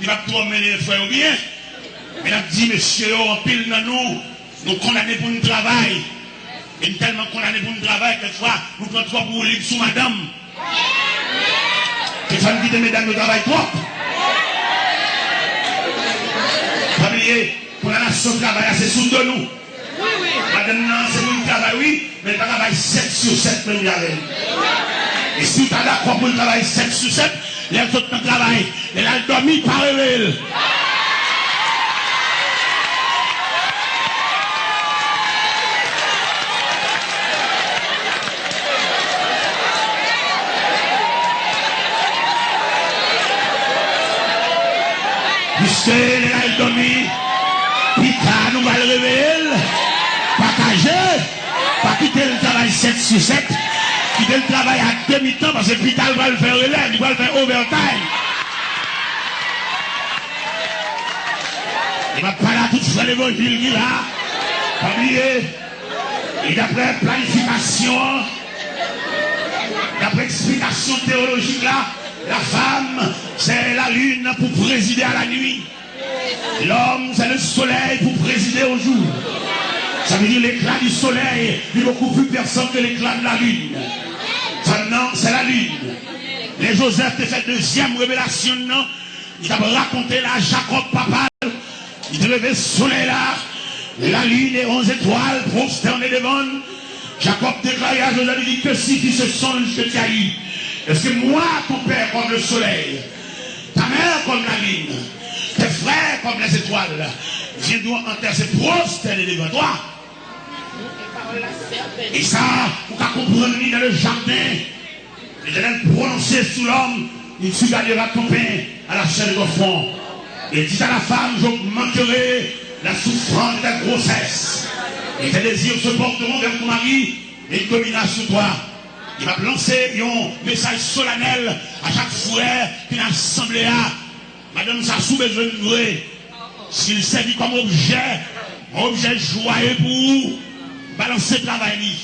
il va tout emmener les frères bien. Mais il a dit, monsieur, en pile dans nous condamnés pour notre travail. Et nous tellement condamnés pour notre travail, quelquefois, nous prenons trop pour libre sous madame. Les femmes qui disent, mesdames, nous travaillons trop. Familier, pour la nation travail, c'est sous de nous. Madame, non, c'est nous qui travaillons, oui, mais le travail 7 sur 7, même avec. Et si tu as d'accord pour le travail 7 sur 7, les autres travaillent. Elle a dormi par elle. Puisque elle a dormi, Pita nous va le réveiller, pas cacher, pas quitter le travail 7 sur 7, quitter le travail à demi-temps parce que Pita va le faire relève, il va le faire overtime. Il va parler à tout frère l'évangile qui là, pas oublier, et d'après planification, d'après explication théologique là, la femme, c'est la lune pour présider à la nuit. L'homme, c'est le soleil pour présider au jour. Ça veut dire l'éclat du soleil est beaucoup plus puissant que l'éclat de la lune. Maintenant, c'est la lune. Les Joseph te fait deuxième révélation, non? Il t'a raconté là, Jacob, papa. Il te levait le soleil là. La lune et 11 étoiles prosternées devant. Jacob déclarait à Joseph, il dit que si tu se songes que tu as eu. Est-ce que moi, ton père comme le soleil, ta mère comme la lune, tes frères comme les étoiles, viendront en terre se prosterner devant toi? Et ça, pour qu'à comprendre dans le jardin, l'Éternel prononcé sous l'homme, il tu gagneras ton pain à la chair de ton front. Et dis à la femme, j'augmenterai la souffrance de ta grossesse. Et tes désirs se porteront vers ton mari et il dominera sur toi. Il va lancer un message solennel à chaque frère qui a assemblé à. Madame, ça sous besoin de vrai. S'il servit comme objet joyeux pour vous, balancer le travail.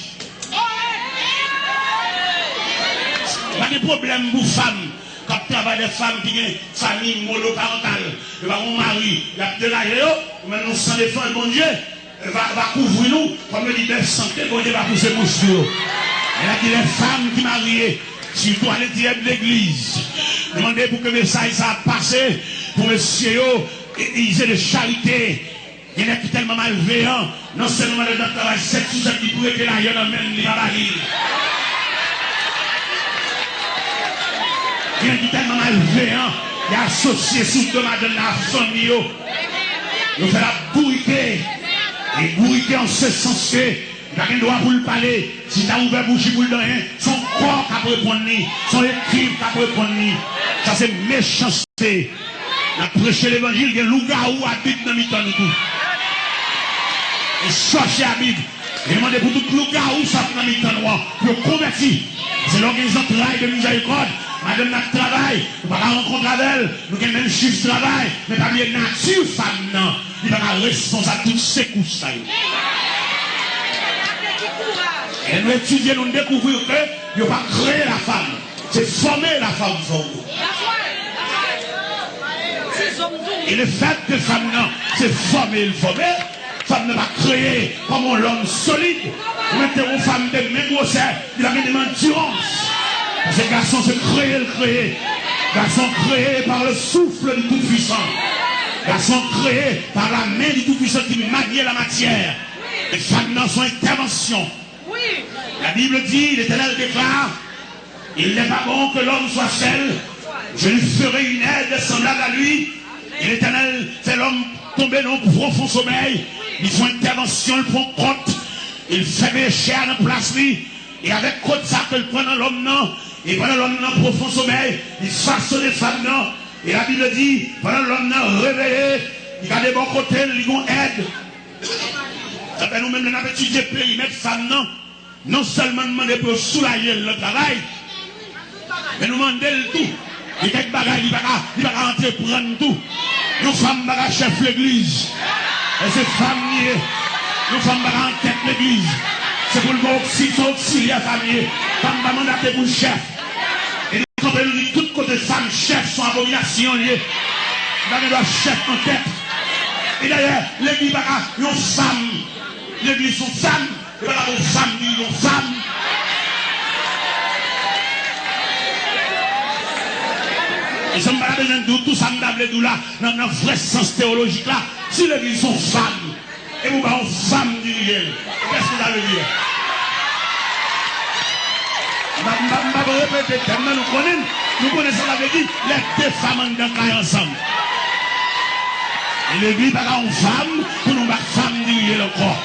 Pas de problème pour femmes. Quand tu travailles des femmes qui ont une famille monoparentale, il va mon mari, il a de l'ailleurs, maintenant sans défendre, bon Dieu, va couvrir nous, comme le dit de santé, bon Dieu va pousser mon chou. Elle a dit les femmes qui marient, surtout à l'intérieur de l'église, demandez pour que le message ça passé, pour monsieur, ils aient de charité. Il y en a qui tellement malveillants, non seulement dans le travail, c'est tout ça qui pourrait que là, il y en a même les barils. Il y en a qui tellement malveillants, il y a associé surtout dans la famille. Il fait la bourriquer. Et bourriquer en ce sens que, il n'a rien droit pour le parler. Si tu as ouvert bouche pour le donner, son corps qui a répondre, son équipe qui a répondre. Ça c'est méchanceté. La prêcher l'évangile, il y a un loup-garou habite dans le temps de tout. Et chercher la Bible. Et demander pour tout loup-garou ça dans le temps noir. Pour convertir. C'est l'organisation de travail de miséricorde. Madame notre travail, nous ne pouvons pas rencontrer avec elle, nous avons même chiffre de travail, mais pas bien nature femme, non. Il va être responsable de tous ces coups. Et nous étudions, nous découvrons que nous n'avons pas créé la femme, c'est former la femme pour vous. Et le fait de femme, non, c'est former le former. Femme ne va pas créer comme un homme solide. Vous mettez une femme de même grosseur, il a une endurance. Ces garçons se créent, le créer. Garçons créés par le souffle du Tout-Puissant. Garçons créés par la main du Tout-Puissant qui manie la matière. Les femmes dans son intervention. La Bible dit, l'Éternel déclare, il n'est pas bon que l'homme soit seul. Je lui ferai une aide semblable à lui. Et l'Éternel fait l'homme tomber dans un profond sommeil. Il faut intervention, il prend compte. Il fait mes chairs dans place lui. Et avec côté ça que prend dans l'homme non. Et pendant l'homme dans profond sommeil, il façonne les femmes non. Et la Bible dit, pendant l'homme dans réveillé, il a des bons côtés, il a aide. Ça fait nous-mêmes, nous avons étudié le pays, mettre femmes non. Non seulement demander pour soulager le travail, mais nous demander le tout. Et quelques bagages, il va rentrer prendre tout. Nous femmes bagages chef l'église. Et ces femmes, nous femmes bagages en tête l'église. C'est pour le mot auxiliaire famille. Femme va mandater pour le chef. Et nous comprenons que toutes côtés femmes, chefs sont abominations liées. Nous avons chef en tête. Et d'ailleurs, l'église n'est pas une femme. L'église sont femmes. Et pas une femme, une femme. Et ça me parle de tout ça, me là, dans le vrai sens théologique là. Si l'église sont femmes, et vous parlez aux femmes du riel, qu'est-ce que vous allez dire? Je vais répéter, tellement nous connaissons la vie, les deux femmes en dedans ensemble. Et l'église n'est pas une femme, pour nous battre femme du riel encore.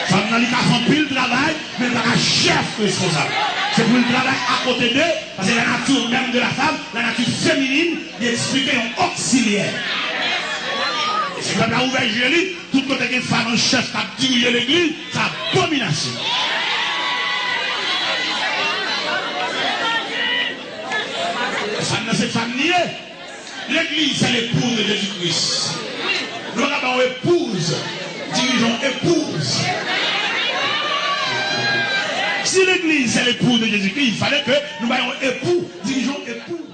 Femme dans les cas font pile travail, mais pas un chef responsable. C'est pour le travail à côté d'eux, parce que la nature même de la femme, la nature féminine, d'expliquer un auxiliaire. Et si vous avez ouvert les tout côté qu'une femme en chef qui a dirigé l'église, c'est abomination. Cette femme niée, l'église c'est l'épouse de Jésus-Christ. Nous avons épouse, dirigeons épouse. Si l'église est l'époux de Jésus-Christ, il fallait que nous ayons époux, dirigeons époux.